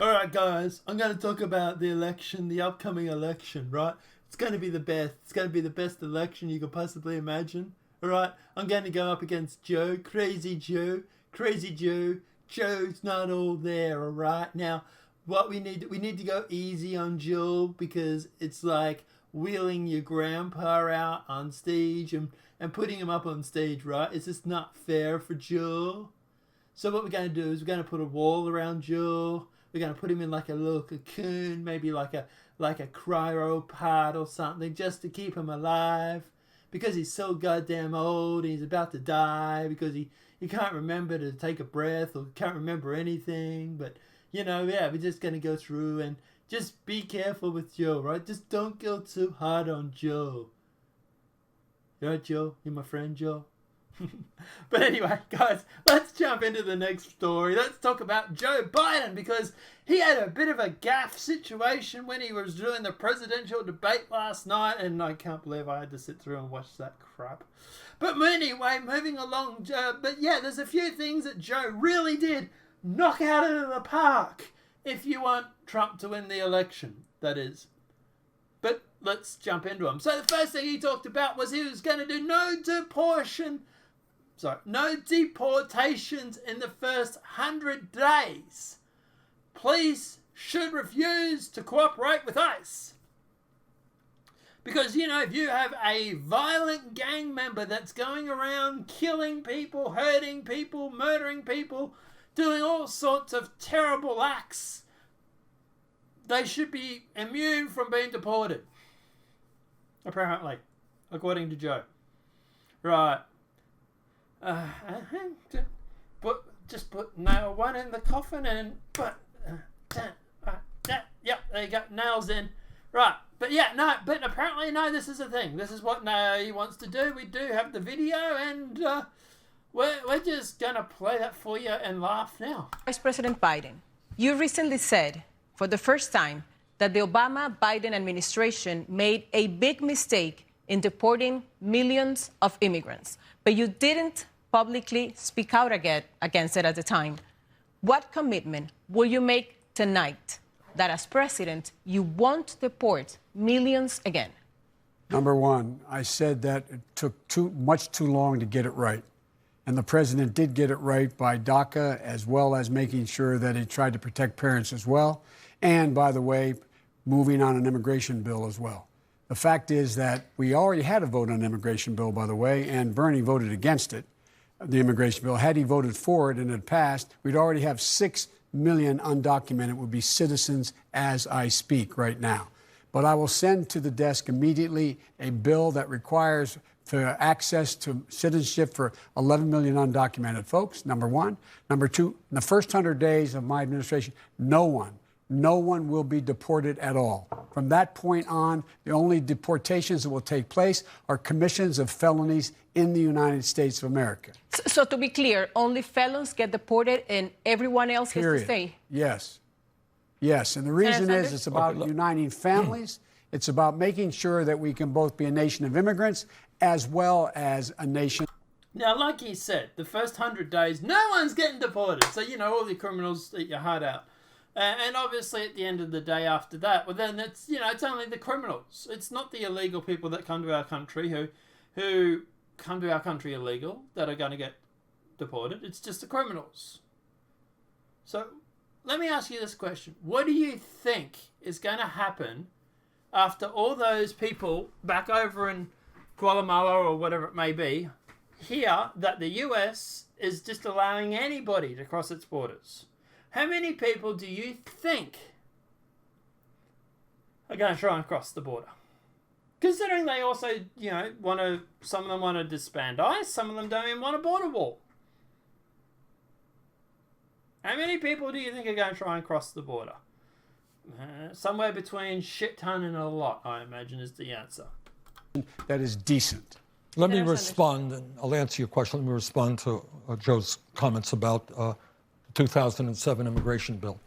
Alright guys, I'm going to talk about the election, the upcoming election, right? It's going to be the best. It's going to be the best election you could possibly imagine. Alright, I'm going to go up against Joe, Crazy Joe, Crazy Joe. Joe's not all there, alright? Now, what we need to go easy on Joe, because it's like wheeling your grandpa out on stage and putting him up on stage, right? It's just not fair for Joe. So what we're going to do is we're going to put a wall around Joe. We're going to put him in like a little cocoon, maybe like a cryopod or something, just to keep him alive. Because he's so goddamn old and he's about to die, because he can't remember to take a breath or can't remember anything. But, you know, yeah, we're just going to go through and just be careful with Joe, right? Just don't go too hard on Joe. You right, Joe? You're my friend, Joe? But anyway, guys, let's jump into the next story. Let's talk about Joe Biden, because he had a bit of a gaffe situation when he was doing the presidential debate last night, and I can't believe I had to sit through and watch that crap. But anyway, moving along, but yeah, there's a few things that Joe really did knock out of the park if you want Trump to win the election, that is. But let's jump into them. So the first thing he talked about was he was going to do no deportations in the first 100 days. Police should refuse to cooperate with ICE. Because, you know, if you have a violent gang member that's going around killing people, hurting people, murdering people, doing all sorts of terrible acts, they should be immune from being deported. Apparently, according to Joe. Right. Just put nail one in the coffin and yep, there you go, nails in. Right, but yeah, no, but apparently no, this is a thing. This is what he wants to do. We do have the video, and we're just gonna play that for you and laugh now. Vice President Biden, you recently said for the first time that the Obama-Biden administration made a big mistake in deporting millions of immigrants, but you didn't publicly speak out against it at the time. What commitment will you make tonight that as president you won't deport millions again? Number one, I said that it took much too long to get it right. And the president did get it right by DACA, as well as making sure that he tried to protect parents as well. And, by the way, moving on an immigration bill as well. The fact is that we already had a vote on an immigration bill, by the way, and Bernie voted against it, the immigration bill. Had he voted for it and it passed, we'd already have 6 million undocumented would be citizens as I speak right now. But I will send to the desk immediately a bill that requires for access to citizenship for 11 million undocumented folks, number one. Number two, in the first 100 days of my administration, no one will be deported at all. From that point on, the only deportations that will take place are commissions of felonies in the United States of America. So to be clear, only felons get deported and everyone else gets to stay? Yes. Yes, and the reason is it's about uniting families. It's about making sure that we can both be a nation of immigrants as well as a nation. Now, like he said, the first 100 days, no one's getting deported. So, you know, all the criminals eat your heart out. And obviously at the end of the day after that, well then it's, you know, it's only the criminals. It's not the illegal people that come to our country who come to our country illegal that are going to get deported. It's just the criminals. So let me ask you this question. What do you think is going to happen after all those people back over in Guatemala or whatever it may be hear that the US is just allowing anybody to cross its borders? How many people do you think are going to try and cross the border? Considering they also, you know, some of them want to disband ICE, some of them don't even want a border wall. How many people do you think are going to try and cross the border? Somewhere between shit ton and a lot, I imagine, is the answer. That is decent. Let me respond, and I'll answer your question. Let me respond to Joe's comments about the 2007 immigration bill.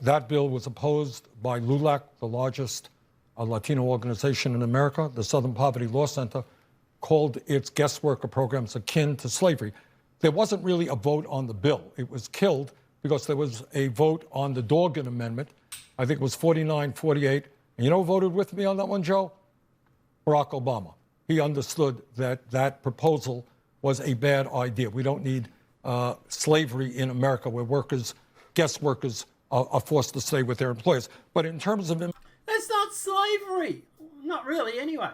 That bill was opposed by LULAC, the largest Latino organization in America. The Southern Poverty Law Center called its guest worker programs akin to slavery. There wasn't really a vote on the bill. It was killed because there was a vote on the Dorgan Amendment. I think it was 49-48. And you know who voted with me on that one, Joe? Barack Obama. He understood that that proposal was a bad idea. We don't need slavery in America where workers, guest workers, are forced to stay with their employers. But in terms of... That's not slavery. Not really, anyway.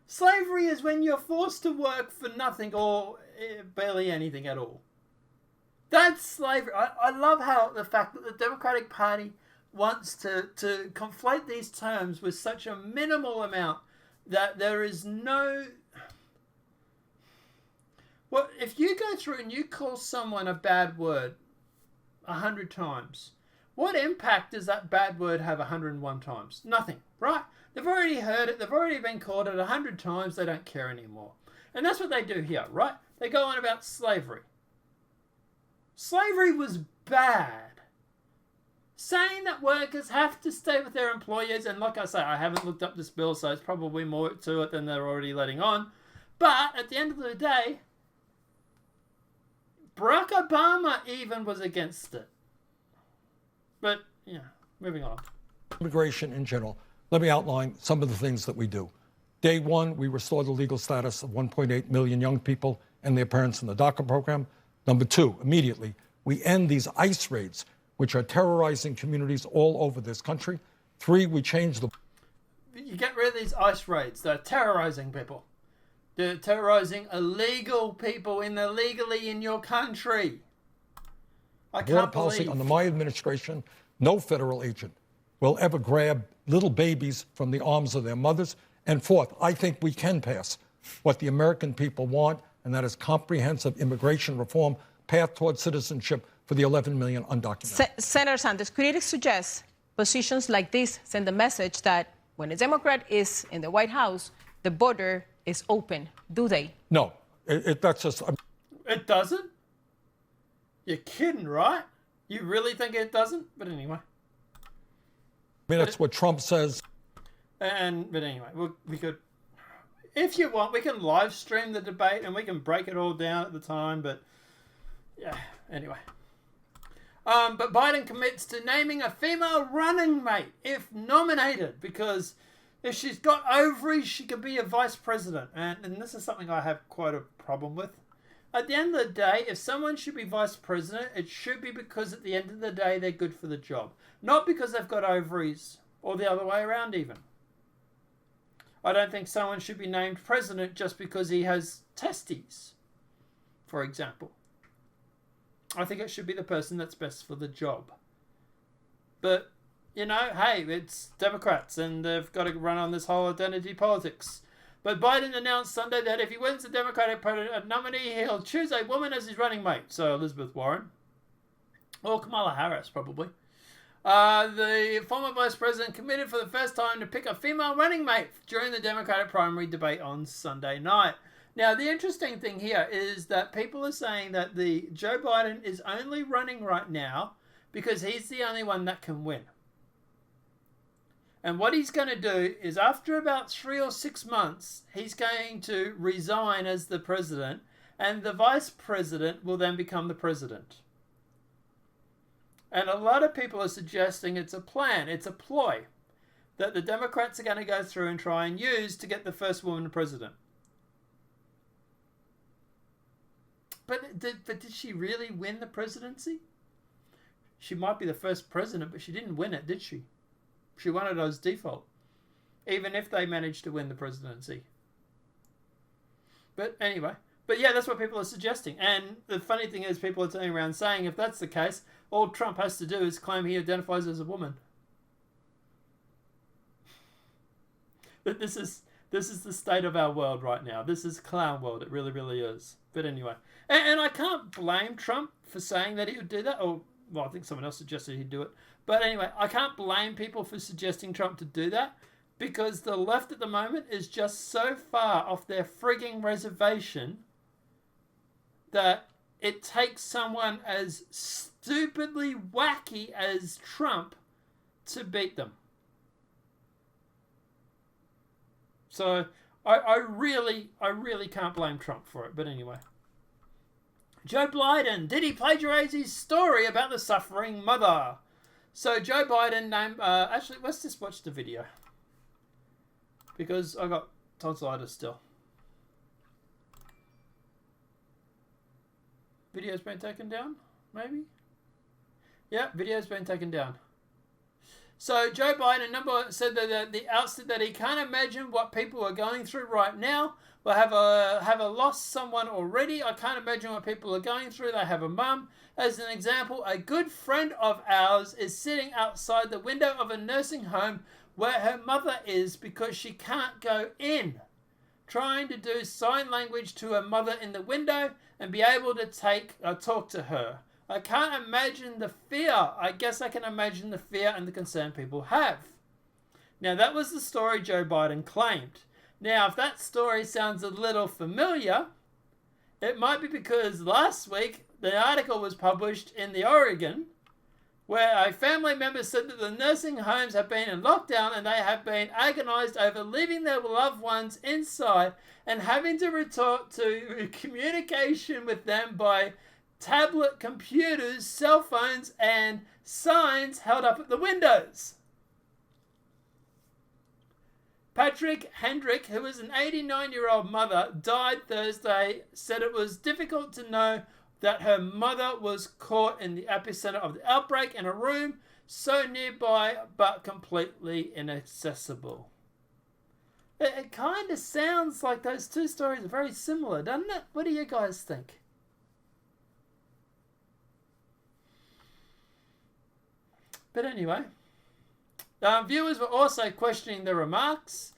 Slavery is when you're forced to work for nothing or barely anything at all. That's slavery. I love how the fact that the Democratic Party wants to conflate these terms with such a minimal amount that there is no... Well, if you go through and you call someone a bad word 100 times, what impact does that bad word have 101 times? Nothing, right? They've already heard it. They've already been called it 100 times. They don't care anymore. And that's what they do here, right? They go on about slavery. Slavery was bad. Saying that workers have to stay with their employers, and like I say, I haven't looked up this bill, so it's probably more to it than they're already letting on. But at the end of the day, Barack Obama even was against it. But, yeah, moving on. Immigration in general. Let me outline some of the things that we do. Day one, we restore the legal status of 1.8 million young people and their parents in the DACA program. Number two, immediately, we end these ICE raids, which are terrorizing communities all over this country. Three, we change the... You get rid of these ICE raids. They're terrorizing people. They're terrorizing illegal people illegally in your country. I can't policy believe... under my administration, no federal agent will ever grab little babies from the arms of their mothers. And fourth, I think we can pass what the American people want, and that is comprehensive immigration reform, path towards citizenship for the 11 million undocumented. Senator Sanders, critics suggest positions like this send a message that when a Democrat is in the White House, the border is open. Do they? No, that's just... It doesn't? You're kidding, right? You really think it doesn't? But anyway. I mean, that's what Trump says. But anyway, we could... If you want, we can live stream the debate and we can break it all down at the time, but... Yeah, anyway. But Biden commits to naming a female running mate if nominated, because if she's got ovaries, she could be a vice president. And this is something I have quite a problem with. At the end of the day, if someone should be vice president, it should be because at the end of the day, they're good for the job. Not because they've got ovaries, or the other way around even. I don't think someone should be named president just because he has testes, for example. I think it should be the person that's best for the job. But, you know, hey, it's Democrats and they've got to run on this whole identity politics. But Biden announced Sunday that if he wins the Democratic nominee, he'll choose a woman as his running mate. So Elizabeth Warren. Or Kamala Harris, probably. The former vice president committed for the first time to pick a female running mate during the Democratic primary debate on Sunday night. Now, the interesting thing here is that people are saying that the Joe Biden is only running right now because he's the only one that can win. And what he's going to do is after about 3 or 6 months, he's going to resign as the president, and the vice president will then become the president. And a lot of people are suggesting it's a plan, it's a ploy, that the Democrats are going to go through and try and use to get the first woman president. But did she really win the presidency? She might be the first president, but she didn't win it, did she? She won it as default, even if they managed to win the presidency. But anyway, but yeah, that's what people are suggesting. And the funny thing is, people are turning around saying, if that's the case, all Trump has to do is claim he identifies as a woman. But this is the state of our world right now. This is clown world. It really, really is. But anyway, and I can't blame Trump for saying that he would do that. Or, well, I think someone else suggested he'd do it. But anyway, I can't blame people for suggesting Trump to do that, because the left at the moment is just so far off their frigging reservation that it takes someone as stupidly wacky as Trump to beat them. So I really can't blame Trump for it. But anyway, Joe Biden, did he plagiarize his story about the suffering mother? So Joe Biden named... actually, let's just watch the video. Because I got tonsillitis still. Video's been taken down, maybe? Yeah, video's been taken down. So Joe Biden said that at the outset that he can't imagine what people are going through right now. Well, have a lost someone already. I can't imagine what people are going through. They have a mum. As an example, a good friend of ours is sitting outside the window of a nursing home where her mother is because she can't go in, trying to do sign language to her mother in the window and be able to talk to her. I can't imagine the fear. I guess I can imagine the fear and the concern people have. Now, that was the story Joe Biden claimed. Now, if that story sounds a little familiar, it might be because last week the article was published in the Oregon where a family member said that the nursing homes have been in lockdown and they have been agonized over leaving their loved ones inside and having to resort to communication with them by tablet computers, cell phones, and signs held up at the windows. Patrick Hendrick, who is an 89-year-old mother, died Thursday, said it was difficult to know that her mother was caught in the epicenter of the outbreak in a room so nearby but completely inaccessible. It kind of sounds like those two stories are very similar, doesn't it? What do you guys think? But anyway, viewers were also questioning the remarks.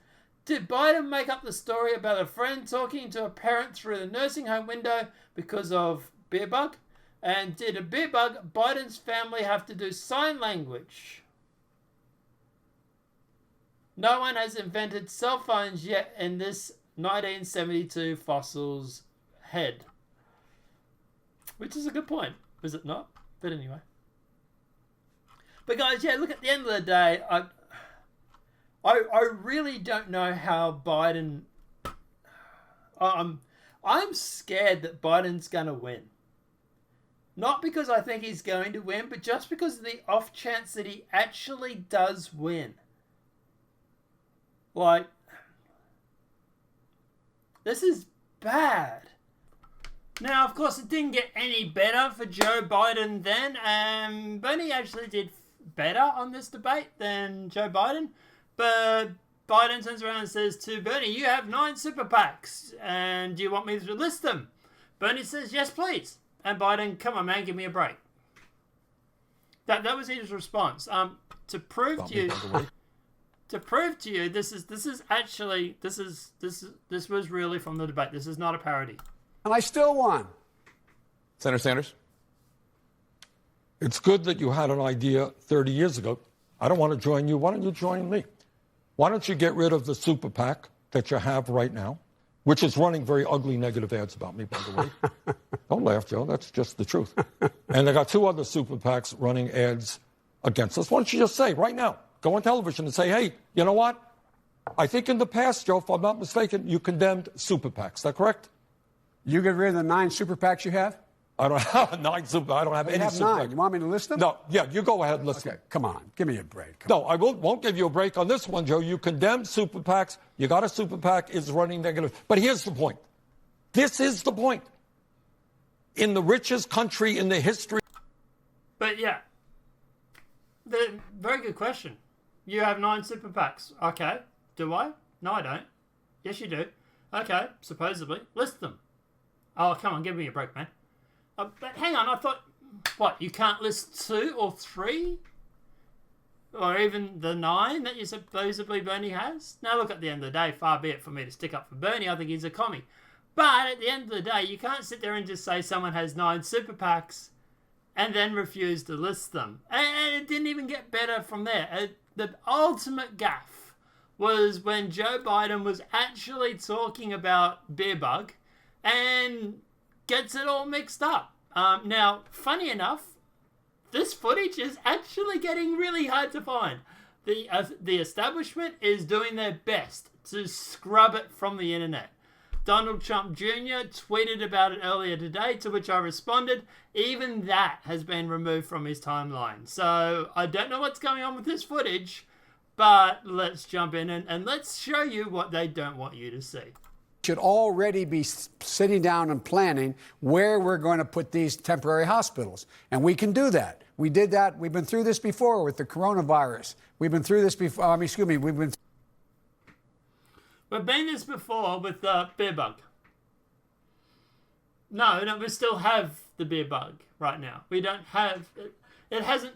Did Biden make up the story about a friend talking to a parent through the nursing home window because of beer bug? And did a beer bug Biden's family have to do sign language? No one has invented cell phones yet in this 1972 fossil's head. Which is a good point, is it not? But anyway. But guys, yeah, look, at the end of the day, I really don't know how Biden... I'm scared that Biden's going to win. Not because I think he's going to win, but just because of the off chance that he actually does win. Like, this is bad. Now, of course, it didn't get any better for Joe Biden then. Bernie actually did better on this debate than Joe Biden. But Biden turns around and says to Bernie, you have 9 super PACs, and do you want me to list them? Bernie says, yes, please. And Biden, come on, man, give me a break. That was his response. To prove to you, this was really from the debate. This is not a parody. And I still won. Senator Sanders? It's good that you had an idea 30 years ago. I don't want to join you. Why don't you join me? Why don't you get rid of the super PAC that you have right now, which is running very ugly negative ads about me, by the way. Don't laugh, Joe. That's just the truth. And they got 2 other super PACs running ads against us. Why don't you just say right now, go on television and say, hey, you know what? I think in the past, Joe, if I'm not mistaken, you condemned super PACs. Is that correct? You get rid of the 9 super PACs you have? I don't have 9 super. I don't have any have super 9. PACs. You want me to list them? No. Yeah, you go ahead and list them. Okay, come on. Give me a break. No, I won't give you a break on this one, Joe. You condemned super PACs. You got a super PAC is running negative. But here's the point. This is the point. In the richest country in the history. But yeah, very good question. You have 9 super PACs. Okay. Do I? No, I don't. Yes, you do. Okay, supposedly. List them. Oh, come on, give me a break, man. But hang on, I thought, what, you can't list 2 or 3? Or even the 9 that you supposedly Bernie has? Now, look, at the end of the day, far be it for me to stick up for Bernie. I think he's a commie. But at the end of the day, you can't sit there and just say someone has 9 super PACs and then refuse to list them. And it didn't even get better from there. The ultimate gaffe was when Joe Biden was actually talking about beer bug and gets it all mixed up. Now, funny enough, this footage is actually getting really hard to find. The establishment is doing their best to scrub it from the internet. Donald Trump Jr. tweeted about it earlier today, to which I responded. Even that has been removed from his timeline. So I don't know what's going on with this footage, but let's jump in and let's show you what they don't want you to see. Should already be sitting down and planning where we're going to put these temporary hospitals. And we can do that. We did that. We've been through this before with the coronavirus. We've been through this before. We've been this before with the beer bug. No, we still have the beer bug right now. We don't have it. Hasn't.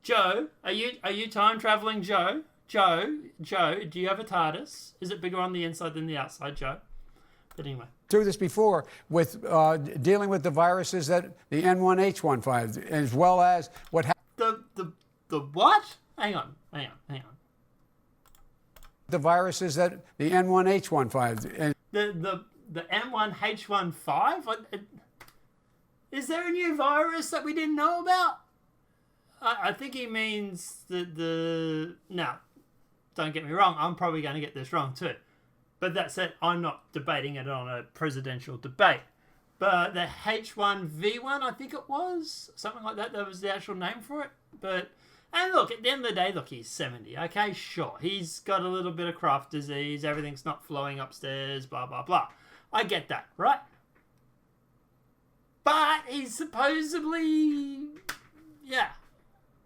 Joe, are you time traveling, Joe? Joe, do you have a TARDIS? Is it bigger on the inside than the outside, Joe? But anyway. Through this before with dealing with the viruses that the N1H15, as well as what the what? Hang on. The viruses that the N1H15 and the N1H15. Is there a new virus that we didn't know about? I think he means the. Now, don't get me wrong. I'm probably going to get this wrong too. But that said, I'm not debating it on a presidential debate. But the H1V1, I think it was something like that. That was the actual name for it. And look, at the end of the day, look, he's 70. Okay, sure, he's got a little bit of craft disease. Everything's not flowing upstairs. Blah blah blah. I get that, right? But he's supposedly, yeah.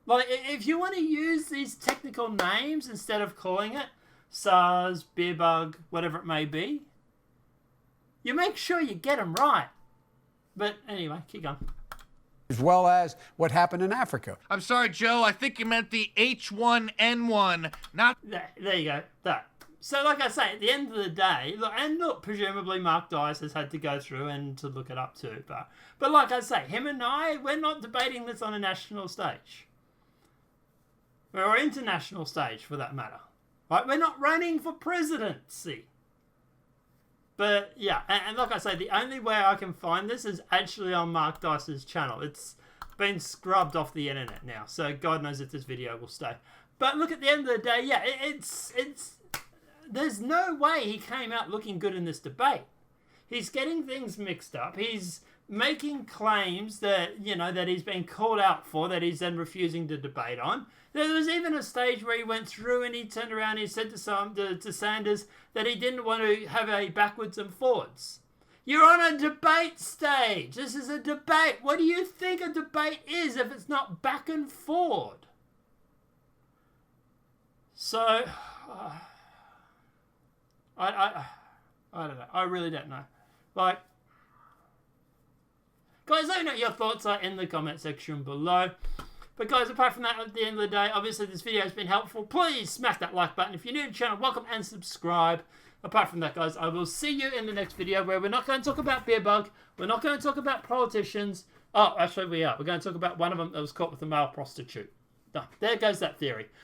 Like, if you want to use these technical names instead of calling it SARS, beer bug, whatever it may be, you make sure you get them right. But anyway, keep going. as well as what happened in Africa. I'm sorry, Joe. I think you meant the H1N1, not... There you go. That. So, like I say, at the end of the day, look, presumably Mark Dice has had to go through and to look it up too. But like I say, him and I, we're not debating this on a national stage. Or international stage, for that matter. Right? We're not running for presidency. But, yeah, and like I say, the only way I can find this is actually on Mark Dice's channel. It's been scrubbed off the internet now, so God knows if this video will stay. But look, at the end of the day, yeah, it's there's no way he came out looking good in this debate. He's getting things mixed up. He's making claims that, you know, that he's been called out for, that he's then refusing to debate on. There was even a stage where he went through and he turned around and he said to Sanders that he didn't want to have a backwards and forwards. You're on a debate stage. This is a debate. What do you think a debate is if it's not back and forward? So, I don't know. I really don't know. Like, guys, let me know what your thoughts are in the comment section below. But guys, apart from that, at the end of the day, obviously this video has been helpful. Please smack that like button. If you're new to the channel, welcome and subscribe. Apart from that, guys, I will see you in the next video where we're not going to talk about beer bug. We're not going to talk about politicians. Oh, actually we are. We're going to talk about one of them that was caught with a male prostitute. There goes that theory.